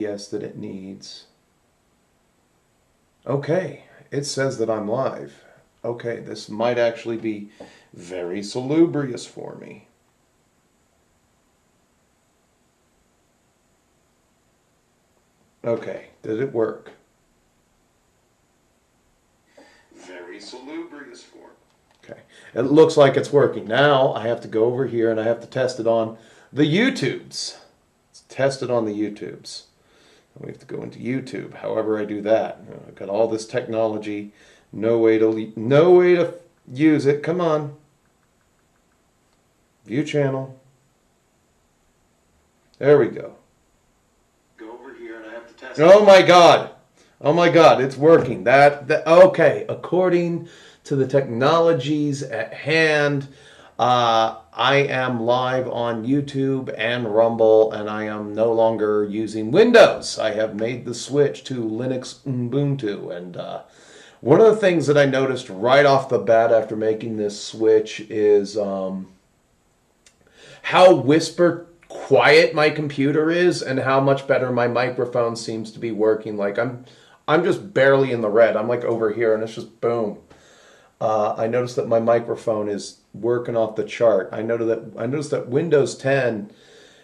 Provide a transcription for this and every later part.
yes that it needs. Okay, it says that I'm live. Okay, this might actually be very salubrious for me. Okay, did it work? Very salubrious for me. Okay, it looks like it's working. Now I have to go over here and I have to test it on the YouTubes. Let's test it on the YouTubes. We have to go into YouTube. However I do that, I've got all this technology. No way to use it. Come on. View channel. There we go. Go over here and I have to test it. Oh my God. Oh my God, it's working. That okay. According to the technologies at hand, I am live on YouTube and Rumble, and I am no longer using Windows. I have made the switch to Linux Ubuntu, and one of the things that I noticed right off the bat after making this switch is how whisper quiet my computer is and how much better my microphone seems to be working. Like I'm just barely in the red. I'm like over here and it's just boom. I noticed that my microphone is working off the chart. I noticed that Windows 10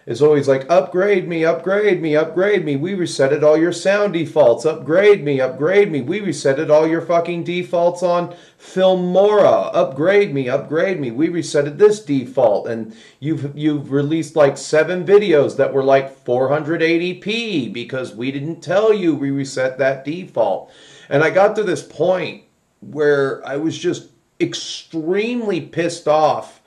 is always like, upgrade me, upgrade me, upgrade me. We resetted all your sound defaults. Upgrade me, upgrade me. We resetted all your fucking defaults on Filmora. Upgrade me, upgrade me. We resetted this default. And you've released like 7 videos that were like 480p because we didn't tell you we reset that default. And I got to this point where I was just extremely pissed off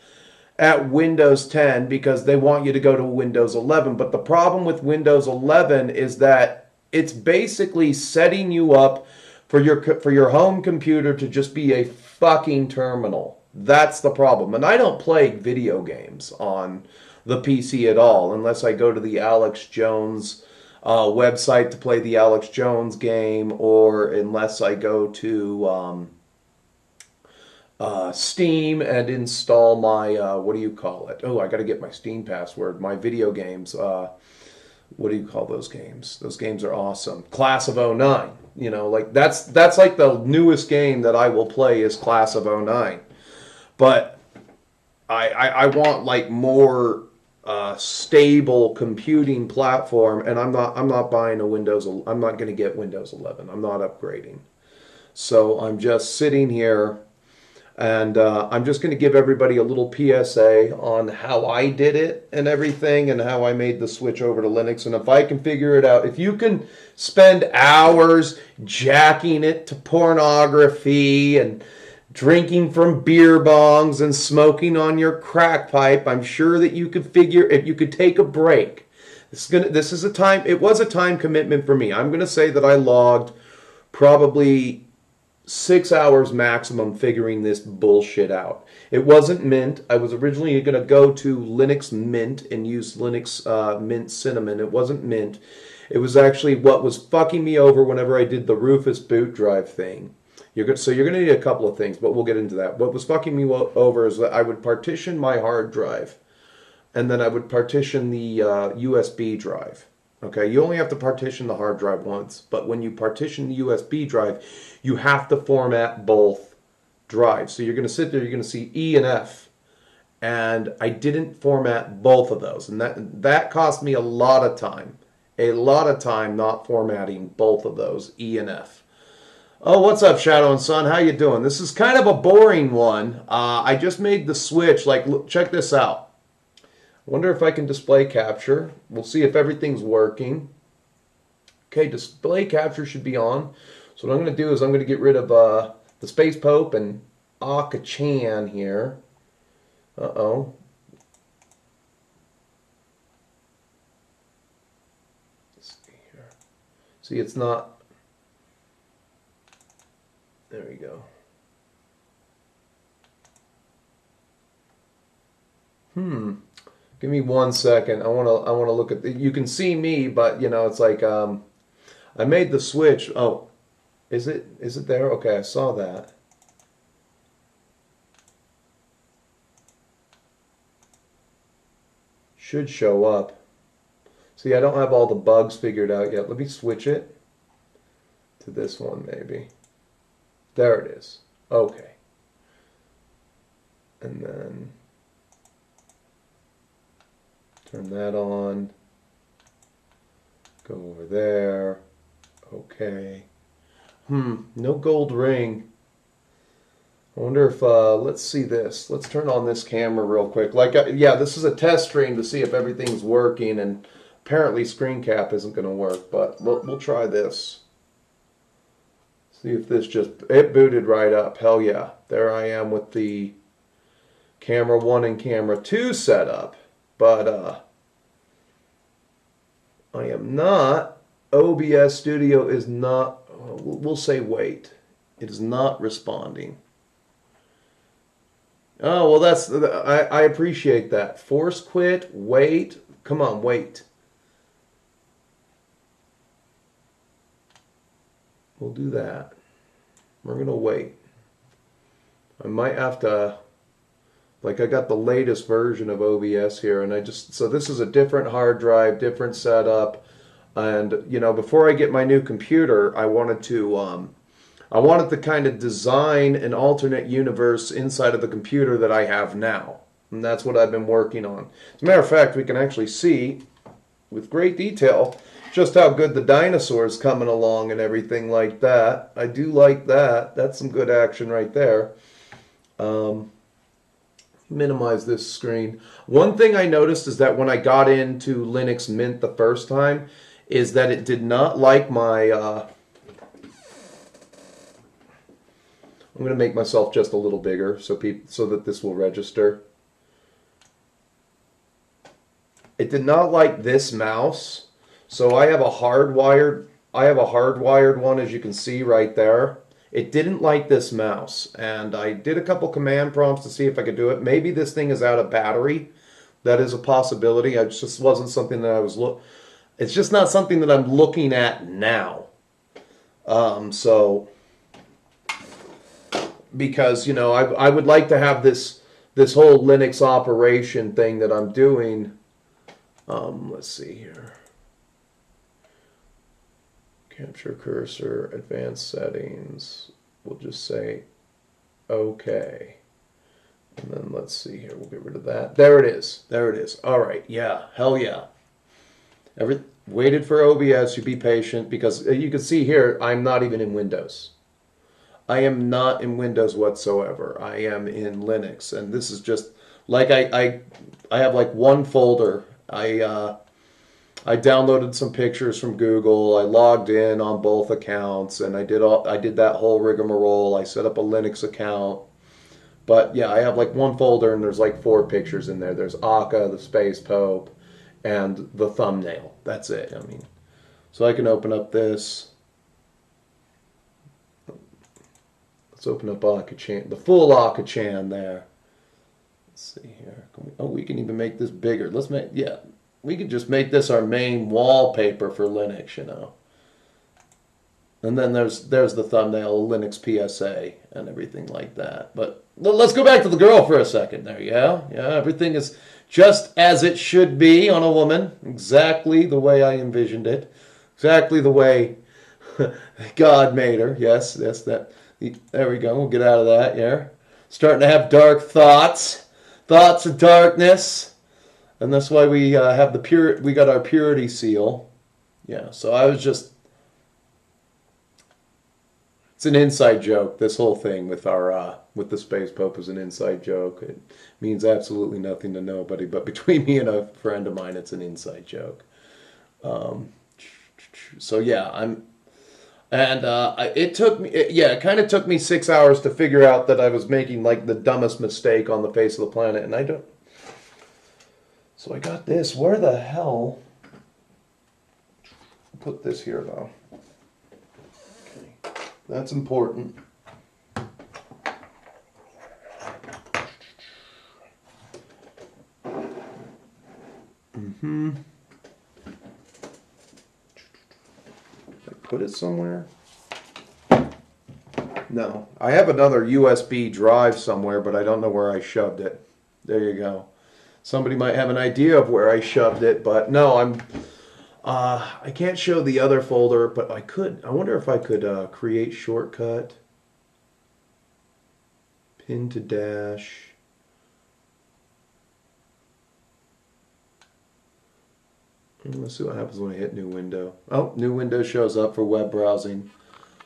at Windows 10 because they want you to go to Windows 11. But the problem with Windows 11 is that it's basically setting you up for your home computer to just be a fucking terminal. That's the problem. And I don't play video games on the PC at all unless I go to the Alex Jones website to play the Alex Jones game, or unless I go to Steam and install my what do you call it? Oh, I got to get my Steam password. My video games. What do you call those games? Those games are awesome. Class of '09. You know, like that's like the newest game that I will play is Class of '09. But I want like more stable computing platform, and I'm not buying a Windows. I'm not going to get Windows 11. I'm not upgrading. So I'm just sitting here. And I'm just going to give everybody a little PSA on how I did it and everything and how I made the switch over to Linux. And if I can figure it out, if you can spend hours jacking it to pornography and drinking from beer bongs and smoking on your crack pipe, I'm sure that you could figure, if you could take a break. This is a time, it was a time commitment for me. I'm going to say that I logged probably 6 hours maximum figuring this bullshit out. It wasn't Mint. I was originally going to go to Linux Mint and use Linux Mint Cinnamon. It wasn't Mint. It was actually what was fucking me over whenever I did the Rufus boot drive thing. So you're going to need a couple of things, but we'll get into that. What was fucking me over is that I would partition my hard drive, and then I would partition the USB drive. Okay, you only have to partition the hard drive once, but when you partition the USB drive, you have to format both drives. So you're going to sit there, you're going to see E and F, and I didn't format both of those, and that cost me a lot of time not formatting both of those, E and F. Oh, what's up, Shadow and Sun? How you doing? This is kind of a boring one. I just made the switch. Like, look, check this out. Wonder if I can display capture. We'll see if everything's working. Okay, display capture should be on. So what I'm going to do is I'm going to get rid of the Space Pope and Aka-chan here. Uh-oh. Let's see here. See, it's not. There we go. Give me 1 second. I want to look at you can see me, but you know, it's like I made the switch. Oh, is it there? Okay, I saw that. Should show up. See, I don't have all the bugs figured out yet. Let me switch it to this one maybe. There it is. Okay. And then turn that on. Go over there. Okay. No gold ring. I wonder if, let's see this. Let's turn on this camera real quick. Yeah, this is a test stream to see if everything's working, and apparently screen cap isn't going to work, but we'll try this. See if this it booted right up. Hell yeah. There I am with the camera 1 and camera 2 set up, but I am not. OBS Studio is not, we'll say wait. It is not responding. Oh, well, I appreciate that. Force quit, wait. Come on, wait. We'll do that. We're going to wait. I might have to, like, I got the latest version of OBS here, and so this is a different hard drive, different setup, and, you know, before I get my new computer, I wanted to kind of design an alternate universe inside of the computer that I have now, and that's what I've been working on. As a matter of fact, we can actually see, with great detail, just how good the dinosaurs coming along and everything like that. I do like that. That's some good action right there. Minimize this screen. One thing I noticed is that when I got into Linux Mint the first time, is that it did not like my... I'm going to make myself just a little bigger so that this will register. It did not like this mouse. So I have a hardwired one, as you can see right there. It didn't like this mouse, and I did a couple command prompts to see if I could do it. Maybe this thing is out of battery. That is a possibility. It just wasn't something that I was it's just not something that I'm looking at now. Because, you know, I would like to have this whole Linux operation thing that I'm doing. Let's see here. Capture cursor, advanced settings. We'll just say okay. And then let's see here. We'll get rid of that. There it is. There it is. All right. Yeah. Hell yeah. Waited for OBS. You be patient, because you can see here I'm not even in Windows. I am not in Windows whatsoever. I am in Linux, and this is just like I have like one folder. I downloaded some pictures from Google. I logged in on both accounts, and I did that whole rigmarole. I set up a Linux account. But yeah, I have like one folder, and there's like 4 pictures in there. There's Akka, the Space Pope, and the thumbnail. That's it. I mean, so I can open up this. Let's open up Akka-chan, the full Akka-chan there. Let's see here. We can even make this bigger. We could just make this our main wallpaper for Linux, you know. And then there's the thumbnail, Linux PSA, and everything like that. But let's go back to the girl for a second there, yeah? Yeah, everything is just as it should be on a woman. Exactly the way I envisioned it. Exactly the way God made her. Yes, there we go. We'll get out of that, yeah. Starting to have dark thoughts. Thoughts of darkness. And that's why we have we got our purity seal. Yeah, so I was just... It's an inside joke. This whole thing with with the Space Pope is an inside joke. It means absolutely nothing to nobody, but between me and a friend of mine, it's an inside joke. So yeah, it kind of took me 6 hours to figure out that I was making like the dumbest mistake on the face of the planet, and I don't. So I got this. Where the hell? Put this here though. Okay, that's important. Put it somewhere? No. I have another USB drive somewhere, but I don't know where I shoved it. There you go. Somebody might have an idea of where I shoved it, but no, I can't show the other folder, but I could. I wonder if I could create shortcut, pin to dash. Let's see what happens when I hit new window. Oh, new window shows up for web browsing.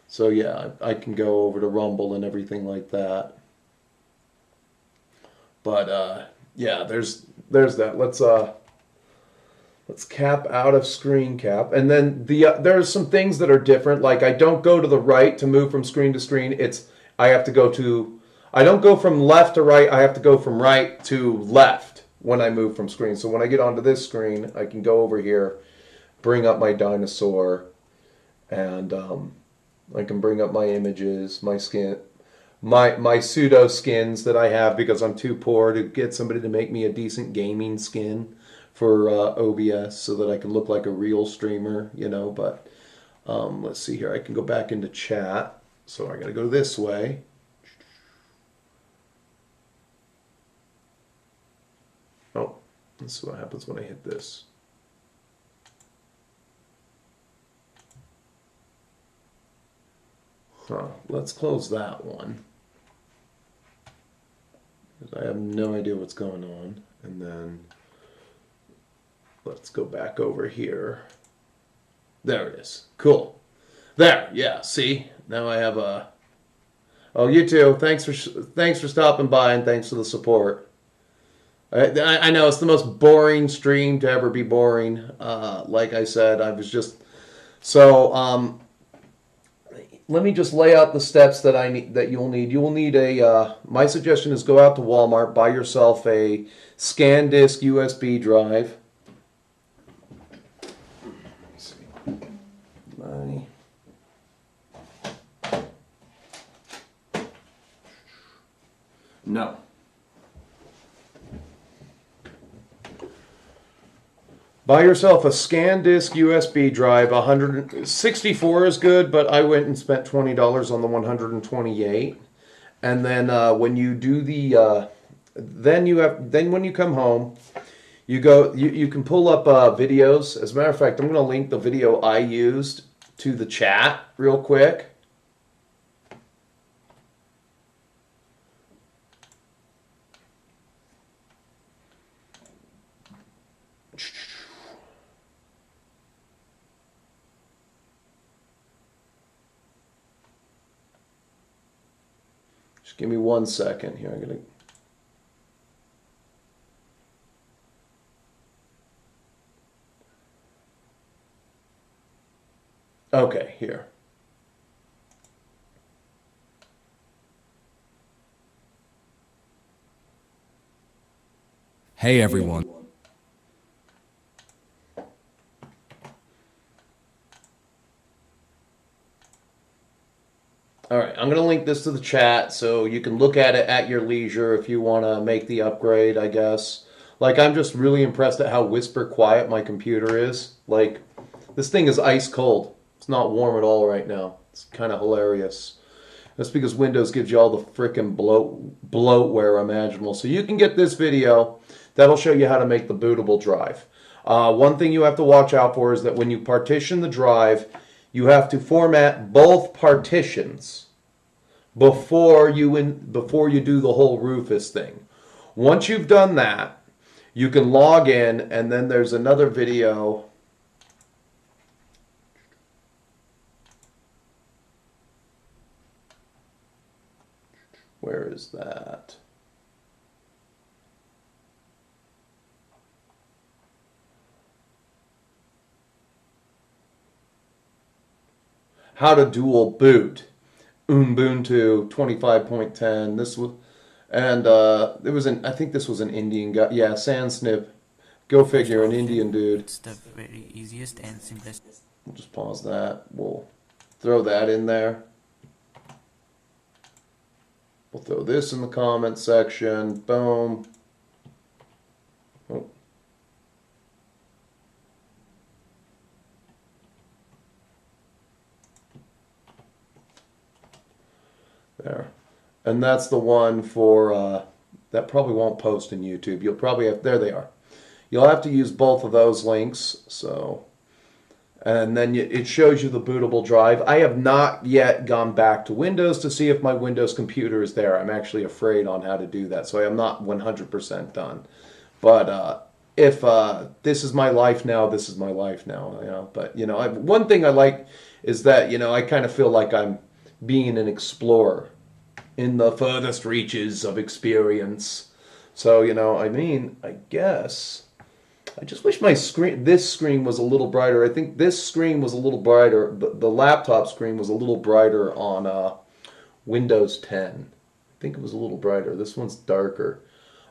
So yeah, I can go over to Rumble and everything like that. But yeah, there's that. Let's cap out of screen cap, and then there's some things that are different. Like I don't go to the right to move from screen to screen. I have to go to. I don't go from left to right. I have to go from right to left when I move from screen. So when I get onto this screen, I can go over here, bring up my dinosaur, and I can bring up my images, my skin, my pseudo skins that I have because I'm too poor to get somebody to make me a decent gaming skin for OBS so that I can look like a real streamer, you know. But let's see here. I can go back into chat. So I got to go this way. Oh, let's see what happens when I hit this. Let's close that one. Because I have no idea what's going on. And then let's go back over here. There it is. Cool. There. Yeah. See. Now I have a. Oh, you too. Thanks for stopping by and thanks for the support. I know it's the most boring stream to ever be boring. Like I said, I was just so. Let me just lay out the steps that I need. That you'll need. You will need a. My suggestion is go out to Walmart, buy yourself a ScanDisk USB drive. No. Buy yourself a ScanDisk USB drive. 164 is good, but I went and spent $20 on the 128. And then when you do the, then when you come home, you can pull up videos. As a matter of fact, I'm going to link the video I used to the chat real quick. Just give me 1 second here. I'm gonna. Okay, here. Hey everyone. All right, I'm going to link this to the chat so you can look at it at your leisure if you want to make the upgrade, I guess. Like, I'm just really impressed at how whisper quiet my computer is. Like, this thing is ice cold. It's not warm at all right now. It's kind of hilarious. That's because Windows gives you all the frickin' bloatware imaginable. So you can get this video. That'll show you how to make the bootable drive. One thing you have to watch out for is that when you partition the drive, you have to format both partitions before you do the whole Rufus thing. Once you've done that, you can log in, and then there's another video. Where is that? How to dual boot Ubuntu 25.10. This was, and it was an. I think this was an Indian guy. Yeah, Sansnip. Go figure, an Indian dude. It's the very easiest and simplest. We'll just pause that. We'll throw that in there. We'll throw this in the comment section. Boom. Oh. There. And that's the one for, that probably won't post in YouTube. You'll probably have, there they are. You'll have to use both of those links. So and then it shows you the bootable drive. I have not yet gone back to Windows to see if my Windows computer is there. I'm actually afraid on how to do that, so I am not 100% done. But if this is my life now, this is my life now. You know, but you know, one thing I like is that you know I kind of feel like I'm being an explorer in the furthest reaches of experience. So you know, I mean, I guess. I just wish this screen was a little brighter. I think this screen was a little brighter. The laptop screen was a little brighter on Windows 10. I think it was a little brighter. This one's darker.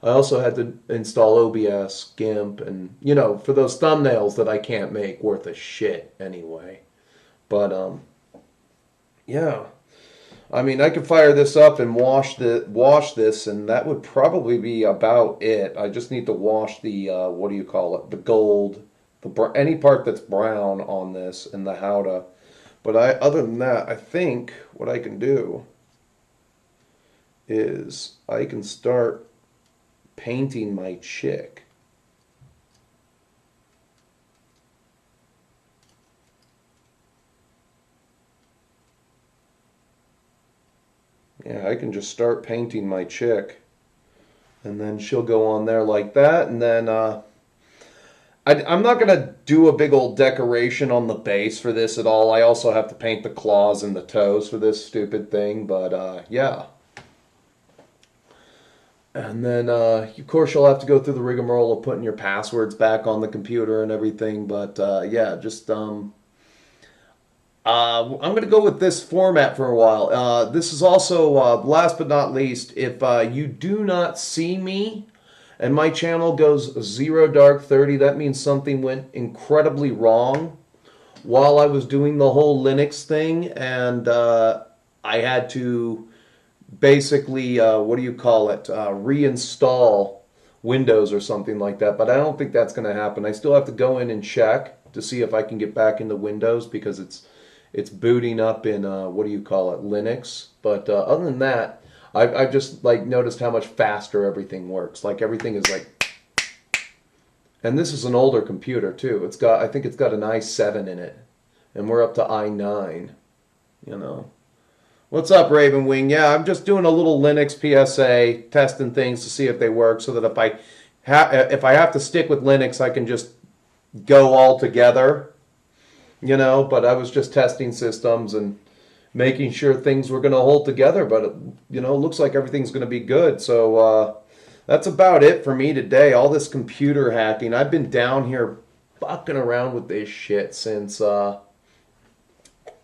I also had to install OBS, GIMP, and, you know, for those thumbnails that I can't make worth a shit anyway. But, yeah. I mean, I could fire this up and wash this, and that would probably be about it. I just need to wash the what do you call it? The gold, any part that's brown on this, and the howdah. But other than that, I think what I can do is I can start painting my chick. Yeah, I can just start painting my chick, and then she'll go on there like that, and then I'm not gonna do a big old decoration on the base for this at all. I also have to paint the claws and the toes for this stupid thing, but yeah. And then of course you'll have to go through the rigmarole of putting your passwords back on the computer and everything, but yeah, just I'm going to go with this format for a while. This is also, last but not least, if you do not see me and my channel goes 0 dark 30, that means something went incredibly wrong while I was doing the whole Linux thing, and I had to basically, what do you call it, reinstall Windows or something like that. But I don't think that's going to happen. I still have to go in and check to see if I can get back into Windows because it's booting up in what do you call it, Linux. But other than that, I've just like noticed how much faster everything works. Like everything is like, and this is an older computer too. I think it's got an i7 in it, and we're up to i9. You know, what's up, Ravenwing? Yeah, I'm just doing a little Linux PSA, testing things to see if they work, so that if I have to stick with Linux, I can just go all together. You know, but I was just testing systems and making sure things were going to hold together. But, you know, it looks like everything's going to be good. So that's about it for me today. All this computer hacking. I've been down here fucking around with this shit since 8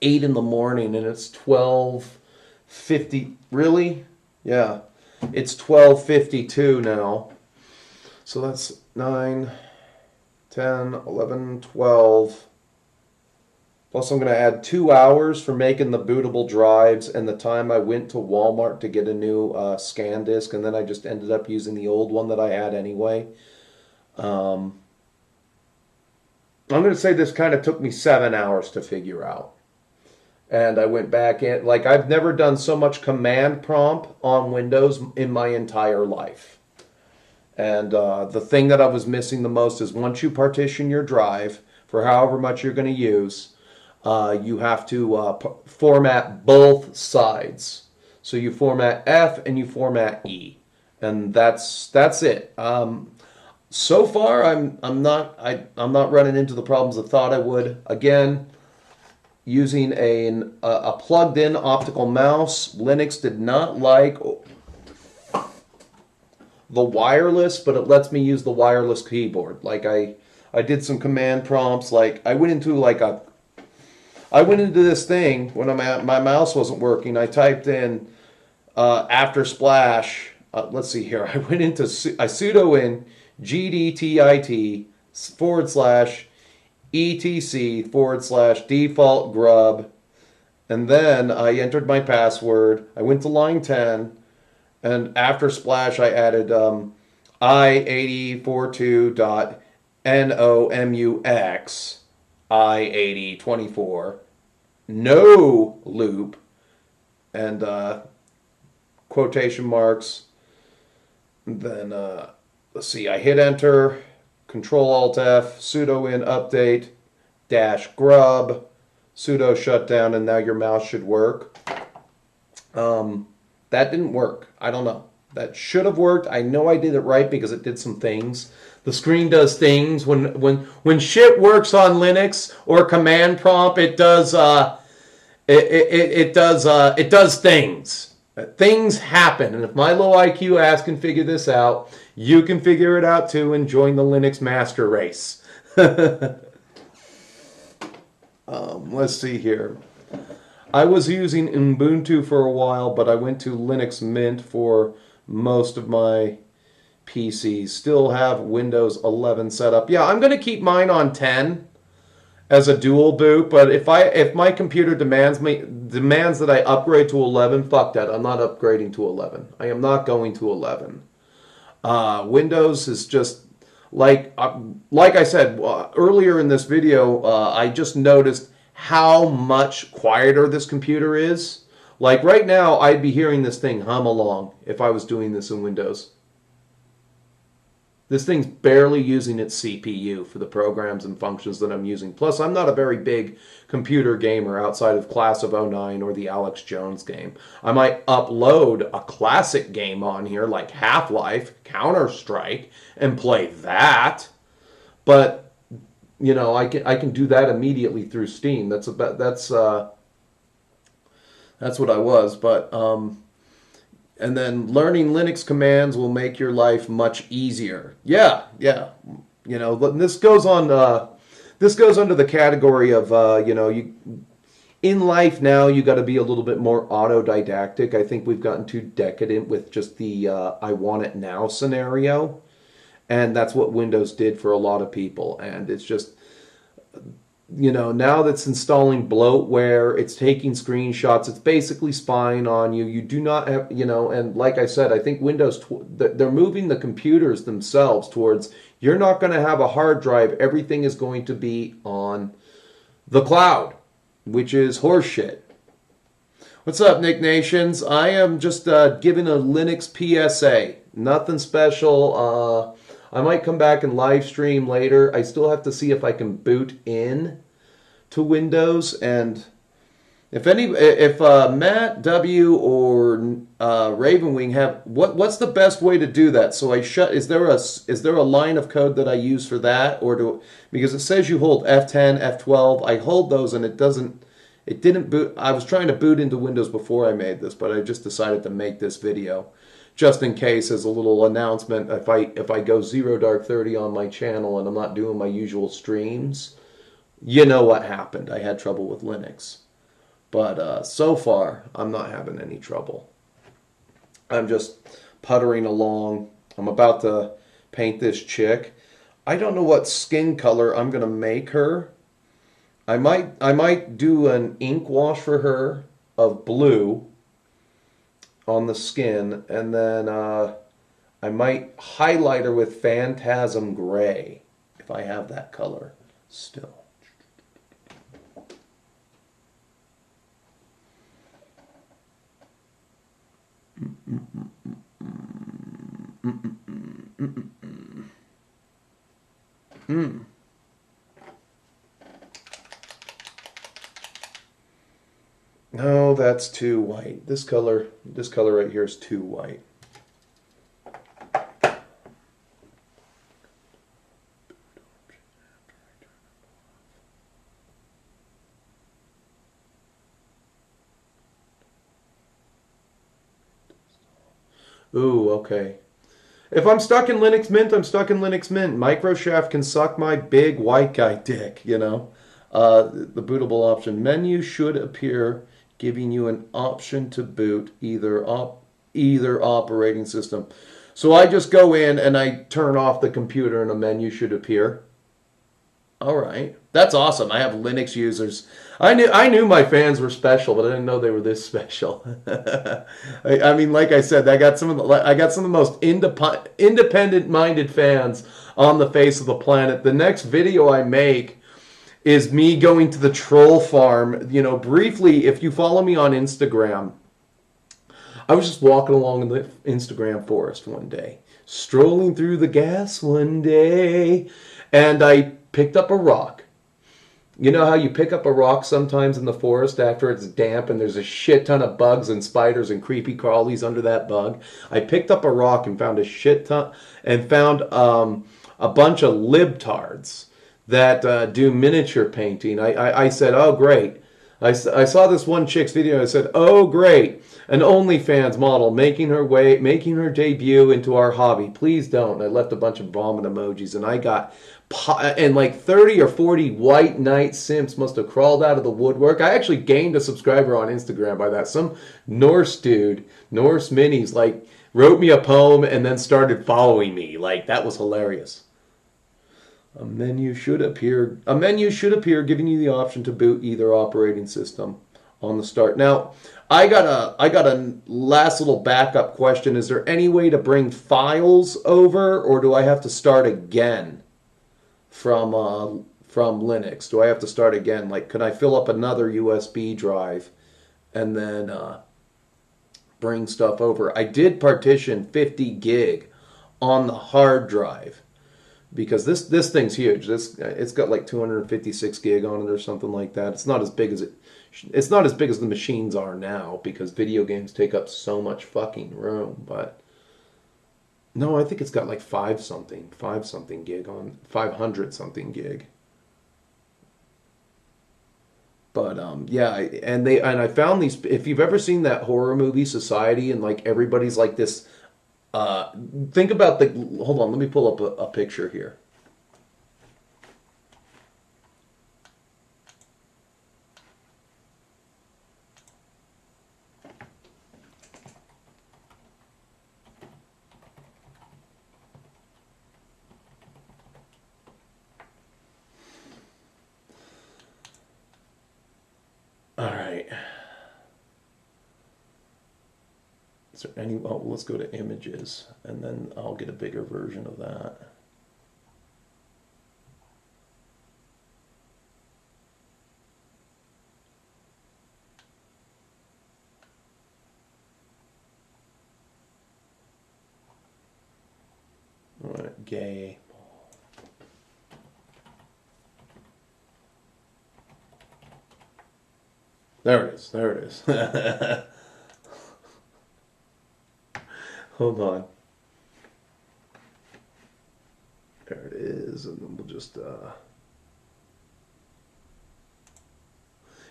in the morning, and it's 12:50. Really? Yeah. It's 12:52 now. So that's 9, 10, 11, 12. Plus, I'm going to add 2 hours for making the bootable drives and the time I went to Walmart to get a new scan disk, and then I just ended up using the old one that I had anyway. I'm going to say this kind of took me 7 hours to figure out. And I went back in, like I've never done so much command prompt on Windows in my entire life. And the thing that I was missing the most is once you partition your drive for however much you're going to use, you have to format both sides. So you format F and you format E, and that's it. So far, I'm not running into the problems I thought I would. Again, using a plugged-in optical mouse, Linux did not like the wireless, but it lets me use the wireless keyboard. Like I did some command prompts. Like I went into this thing when my mouse wasn't working. I typed in after splash. Let's see here. I sudo in gdtit/etc/default grub, and then I entered my password. I went to line 10, and after splash I added i8042.nomux i8024 no loop, and quotation marks. And then let's see, I hit enter, Control Alt F, sudo in update, dash grub sudo shutdown, and now your mouse should work. That didn't work. I don't know. That should have worked. I know I did it right because it did some things. The screen does things. When shit works on Linux or command prompt, it does it does things. Things happen, and if my low IQ ass can figure this out, you can figure it out too and join the Linux master race. Let's see here. I was using Ubuntu for a while, but I went to Linux Mint for most of my PCs. Still have Windows 11 set up. Yeah, I'm going to keep mine on 10 as a dual boot, but if my computer demands that I upgrade to 11, fuck that. I'm not upgrading to 11. I am not going to 11. Windows is just like I said earlier in this video. I just noticed how much quieter this computer is. Like right now, I'd be hearing this thing hum along if I was doing this in Windows. This thing's barely using its CPU for the programs and functions that I'm using. Plus, I'm not a very big computer gamer outside of Class of '09 or the Alex Jones game. I might upload a classic game on here like Half-Life, Counter-Strike, and play that. But you know, I can do that immediately through Steam. That's what I was. But and then learning Linux commands will make your life much easier. Yeah. You know, this goes on. This goes under the category of you know, you in life now you got to be a little bit more autodidactic. I think we've gotten too decadent with just the I want it now scenario. And that's what Windows did for a lot of people. And it's just, you know, now that's installing bloatware, it's taking screenshots, it's basically spying on you. You do not have, you know, and like I said, I think Windows, they're moving the computers themselves towards, you're not going to have a hard drive. Everything is going to be on the cloud, which is horseshit. What's up, Nick Nations? I am just giving a Linux PSA. Nothing special. I might come back and live stream later. I still have to see if I can boot in to Windows. And if Matt W or Ravenwing have what's the best way to do that? So is there a line of code that I use for that, or because it says you hold F10, F12. I hold those and it didn't boot. I was trying to boot into Windows before I made this, but I just decided to make this video just in case as a little announcement. If I go 0 Dark 30 on my channel and I'm not doing my usual streams, you know what happened. I had trouble with Linux. But so far, I'm not having any trouble. I'm just puttering along. I'm about to paint this chick. I don't know what skin color I'm going to make her. I might do an ink wash for her of blue on the skin, and then I might highlight her with Phantasm Gray, if I have that color still. No, that's too white. This color right here is too white. Ooh, okay. If I'm stuck in Linux Mint, I'm stuck in Linux Mint. Microchef can suck my big white guy dick, you know. The bootable option menu should appear, giving you an option to boot either operating system. So I just go in and I turn off the computer and a menu should appear. All right. That's awesome. I have Linux users. I knew my fans were special, but I didn't know they were this special. I mean, like I said, I got some of the most independent-minded fans on the face of the planet. The next video I make is me going to the troll farm. You know, briefly, if you follow me on Instagram, I was just walking along in the Instagram forest one day, strolling through the gas one day, and I picked up a rock. You know how you pick up a rock sometimes in the forest after it's damp and there's a shit ton of bugs and spiders and creepy crawlies under that bug? I picked up a rock and found a shit ton and found a bunch of libtards that do miniature painting. I said, oh, great. I saw this one chick's video. I said, "Oh, great! An OnlyFans model making her debut into our hobby. Please don't." And I left a bunch of vomit emojis, and I got and like 30 or 40 white knight simps must have crawled out of the woodwork. I actually gained a subscriber on Instagram by that. Some Norse dude, Norse minis, like wrote me a poem and then started following me. Like that was hilarious. A menu should appear. A menu should appear, giving you the option to boot either operating system on the start. Now, I got a last little backup question. Is there any way to bring files over, or do I have to start again from Linux? Do I have to start again? Like, can I fill up another USB drive and then bring stuff over? I did partition 50 gig on the hard drive because this thing's huge. It's got like 256 gig on it or something like that. It's not as big as the machines are now because video games take up so much fucking room. But no, I think it's got like five something gig on 500 something gig. But yeah, and I found these. If you've ever seen that horror movie Society, and like everybody's like this. Uh, think about the. Hold on, let me pull up a picture here. All right. Is there any? Oh, let's go to images, and then I'll get a bigger version of that. All right, gay. There it is. There it is. Hold on. There it is, and then we'll just.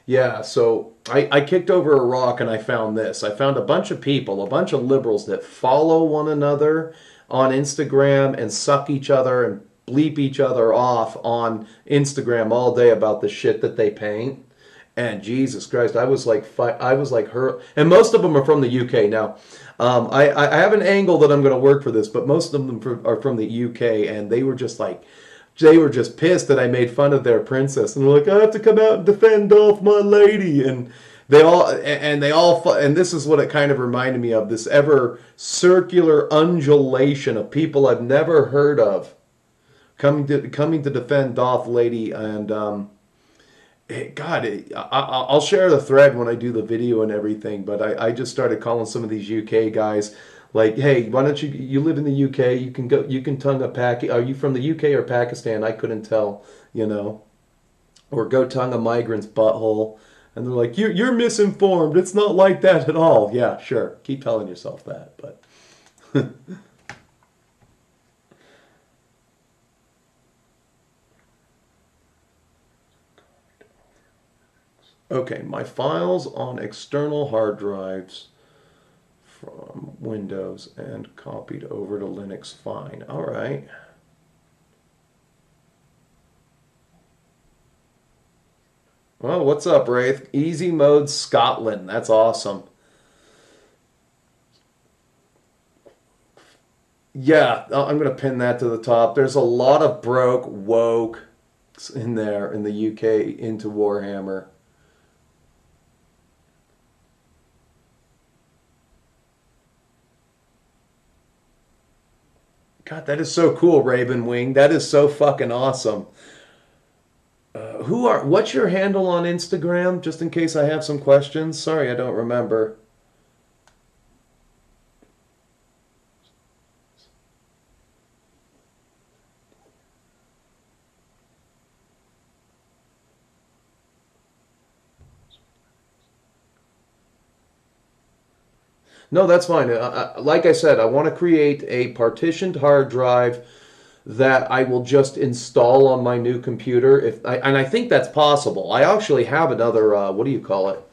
Yeah, so I kicked over a rock and I found this. I found a bunch of people, a bunch of liberals that follow one another on Instagram and suck each other and bleep each other off on Instagram all day about the shit that they paint. And Jesus Christ, I was like her, and most of them are from the UK. Now, I have an angle that I'm going to work for this, but most of them are from the UK, and they were just pissed that I made fun of their princess, and they're like, I have to come out and defend Dolph, my lady, and and this is what it kind of reminded me of, this ever circular undulation of people I've never heard of coming to defend Dolph lady, and God, I'll share the thread when I do the video and everything, but I just started calling some of these UK guys like, hey, why don't you live in the UK, you can tongue a are you from the UK or Pakistan? I couldn't tell, or go tongue a migrant's butthole. And they're like, you're misinformed. It's not like that at all. Yeah, sure. Keep telling yourself that, but okay, my files on external hard drives from Windows and copied over to Linux. Fine. All right. Well, what's up, Wraith? Easy mode Scotland. That's awesome. Yeah, I'm going to pin that to the top. There's a lot of broke woke in there in the UK into Warhammer. God, that is so cool, Raven Wing. That is so fucking awesome. What's your handle on Instagram? Just in case I have some questions. Sorry, I don't remember. No, that's fine. Like I said, I want to create a partitioned hard drive that I will just install on my new computer. And I think that's possible. I actually have another. What do you call it?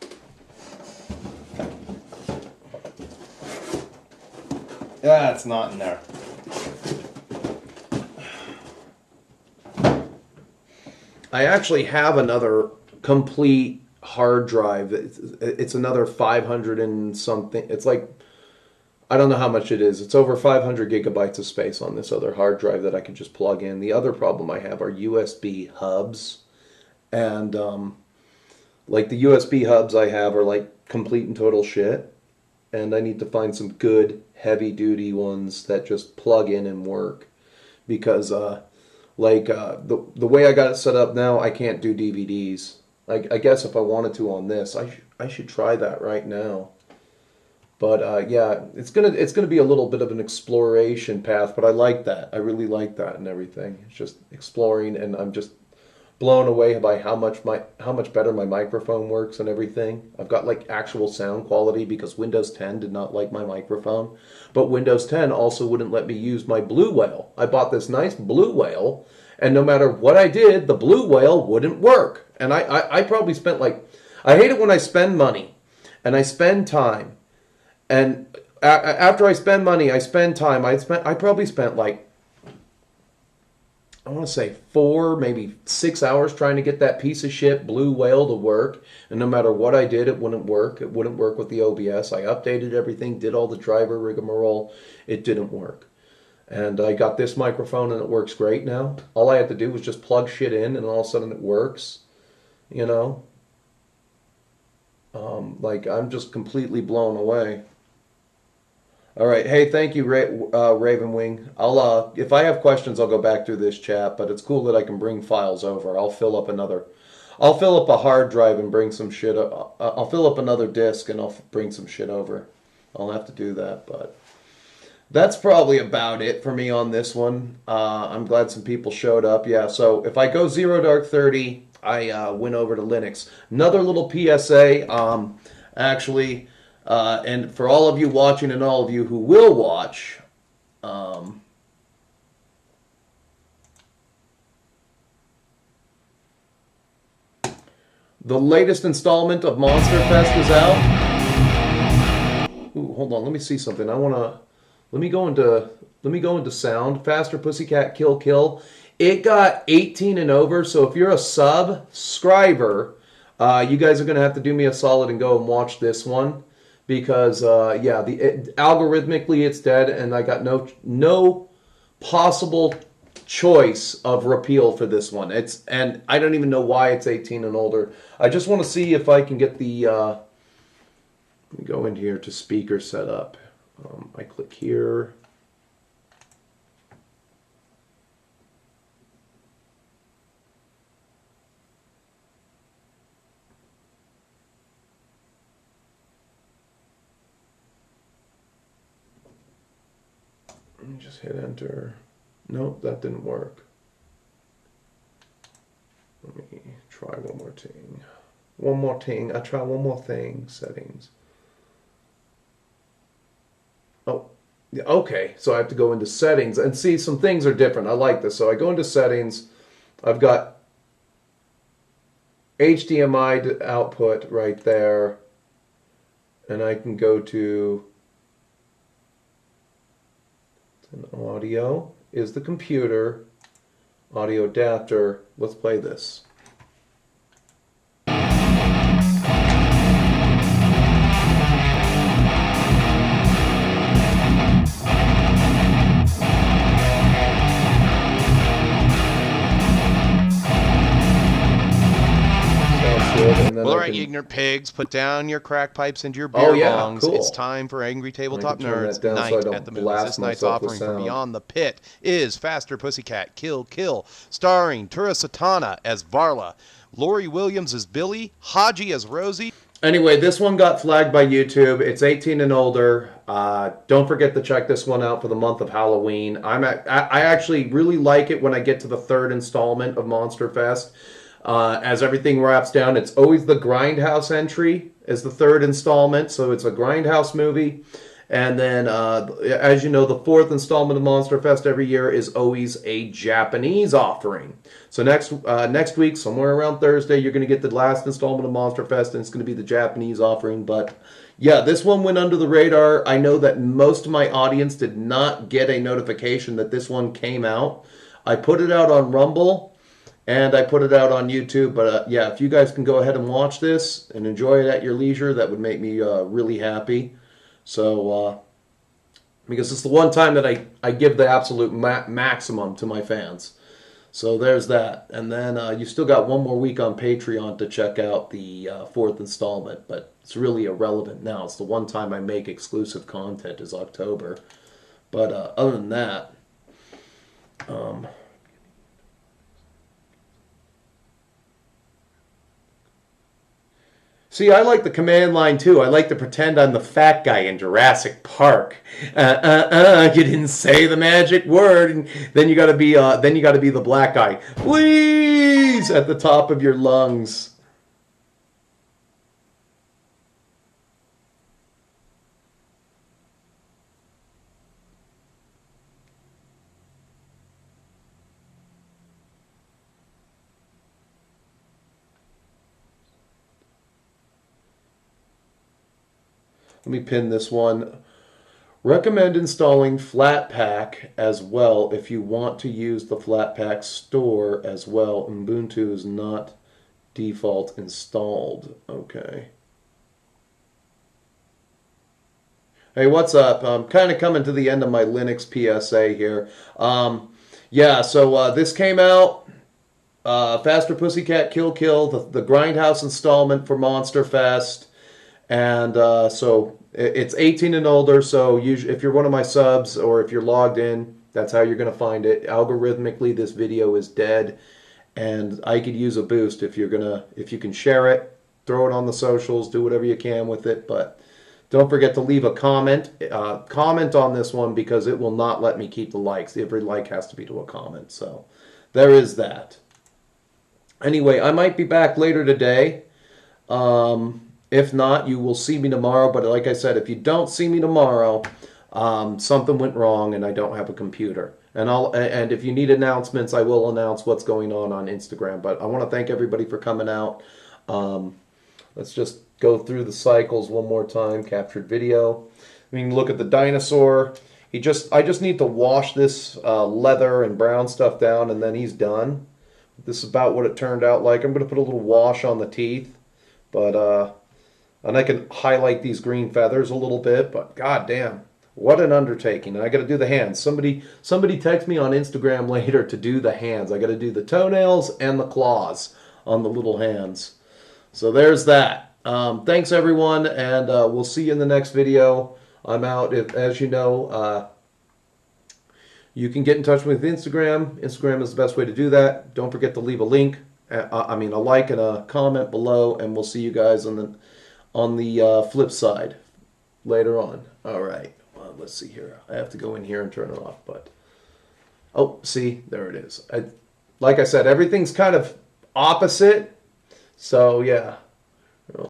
Yeah, it's not in there. I actually have another complete hard drive. It's another 500 and something. It's like, I don't know how much it is. It's over 500 gigabytes of space on this other hard drive that I could just plug in. The other problem I have are USB hubs. And like the USB hubs I have are like complete and total shit. And I need to find some good heavy duty ones that just plug in and work. Because the way I got it set up now, I can't do DVDs. I guess if I wanted to on this, I should try that right now. But yeah, it's gonna be a little bit of an exploration path. But I like that. I really like that and everything. It's just exploring, and I'm just blown away by how much better my microphone works and everything. I've got like actual sound quality because Windows 10 did not like my microphone, but Windows 10 also wouldn't let me use my Blue Whale. I bought this nice Blue Whale, and no matter what I did, the Blue Whale wouldn't work. And I probably spent like, I hate it when I spend money and I spend time, and after I spend money, I spend time. I probably spent like, I want to say 4, maybe 6 hours trying to get that piece of shit Blue Whale to work. And no matter what I did, it wouldn't work. It wouldn't work with the OBS. I updated everything, did all the driver rigmarole. It didn't work. And I got this microphone and it works great now. All I had to do was just plug shit in and all of a sudden it works. You know? Like, I'm just completely blown away. All right. Hey, thank you, Ravenwing. If I have questions, I'll go back through this chat. But it's cool that I can bring files over. I'll fill up a hard drive and bring some shit. I'll fill up another disk and I'll bring some shit over. I'll have to do that. But that's probably about it for me on this one. I'm glad some people showed up. Yeah. So if I go Zero Dark 30, I went over to Linux. Another little PSA. Actually. And for all of you watching and all of you who will watch, the latest installment of Monster Fest is out. Ooh, hold on, let me see something. Let me go into sound. Faster Pussycat Kill Kill. It got 18 and over, so if you're a subscriber, you guys are going to have to do me a solid and go and watch this one. Because algorithmically it's dead, and I got no possible choice of repeal for this one. And I don't even know why it's 18 and older. I just want to see if I can get the. Let me go in here to speaker setup. I click here. Just hit enter. Nope, that didn't work. Let me try one more thing. I try one more thing. Settings. Oh, yeah, okay. So I have to go into settings and see some things are different. I like this. So I go into settings. I've got HDMI output right there. And I can go to audio is the computer, audio adapter. Let's play this. Well, all right, you ignorant pigs, put down your crack pipes and your beer bongs. Cool. It's time for Angry Tabletop Nerds Night so at the Movies. This night's offering from Beyond the Pit is Faster Pussycat Kill Kill, starring Tura Satana as Varla, Lori Williams as Billy, Haji as Rosie. Anyway, this one got flagged by YouTube. It's 18 and older. Don't forget to check this one out for the month of Halloween. I actually really like it when I get to the third installment of Monster Fest. As everything wraps down, it's always the Grindhouse entry as the third installment. So it's a Grindhouse movie. And then, as you know, the fourth installment of Monster Fest every year is always a Japanese offering. So next week, somewhere around Thursday, you're going to get the last installment of Monster Fest, and it's going to be the Japanese offering. But yeah, this one went under the radar. I know that most of my audience did not get a notification that this one came out. I put it out on Rumble, and I put it out on YouTube. But yeah, if you guys can go ahead and watch this and enjoy it at your leisure, that would make me really happy. So, because it's the one time that I give the absolute maximum to my fans. So there's that. And then you still got one more week on Patreon to check out the fourth installment. But it's really irrelevant now. It's the one time I make exclusive content is October. But other than that, see, I like the command line too. I like to pretend I'm the fat guy in Jurassic Park. You didn't say the magic word, and then you got to be the black guy. Please, at the top of your lungs. Let me pin this one. Recommend installing Flatpak as well if you want to use the Flatpak store as well. Ubuntu is not default installed. Okay. Hey, what's up? I'm kind of coming to the end of my Linux PSA here. Yeah, so this came out. Faster Pussycat Kill Kill, the Grindhouse installment for Monster Fest. And so it's 18 and older, so if you're one of my subs or if you're logged in, that's how you're going to find it. Algorithmically, this video is dead, and I could use a boost if you can share it, throw it on the socials, do whatever you can with it. But don't forget to leave a comment on this one, because it will not let me keep the likes. Every like has to be to a comment. So there is that. Anyway, I might be back later today. If not, you will see me tomorrow. But like I said, if you don't see me tomorrow, something went wrong and I don't have a computer. And if you need announcements, I will announce what's going on Instagram. But I want to thank everybody for coming out. Let's just go through the cycles one more time. Captured video. I mean, look at the dinosaur. I just need to wash this leather and brown stuff down, and then he's done. This is about what it turned out like. I'm going to put a little wash on the teeth. But and I can highlight these green feathers a little bit, but goddamn, what an undertaking. And I got to do the hands. Somebody text me on Instagram later to do the hands. I got to do the toenails and the claws on the little hands. So there's that. Thanks everyone, and we'll see you in the next video. I'm out. As you know, you can get in touch with Instagram. Instagram is the best way to do that. Don't forget to leave a link. A like and a comment below, and we'll see you guys on the flip side later on. All right. Well, let's see here. I have to go in here and turn it off, but oh, see, there it is. Like I said, everything's kind of opposite. So yeah.